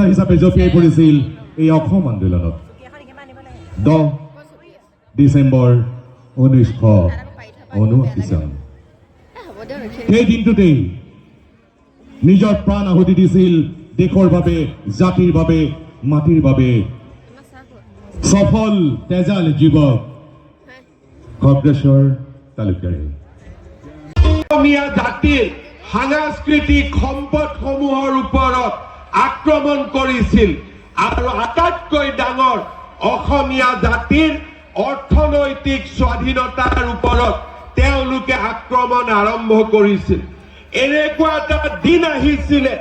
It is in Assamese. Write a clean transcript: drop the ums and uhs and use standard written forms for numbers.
হিচাপে জপিয়াই পৰিছিল এই অসম আন্দোলনত 10 ডিচেম্বৰ 1979 চন সেই দিনটোতেই নিজৰ প্ৰাণ আহুতি দিছিল দেশৰ বাবে জাতিৰ বাবে মাটিৰ বাবে সফল তেজাল যুৱক খগেশ্বৰ তালুকদাৰে অসমীয়া জাতিৰ সাংস্কৃতিক সম্পদসমূহৰ ওপৰত আক্ৰমণ কৰিছিল আৰু আটাইতকৈ ডাঙৰ অসমীয়া জাতিৰ অৰ্থনৈতিক স্বাধীনতাৰ ওপৰত তেওঁলোকে আক্ৰমণ আৰম্ভ কৰিছিল এনেকুৱা এটা দিন আহিছিলে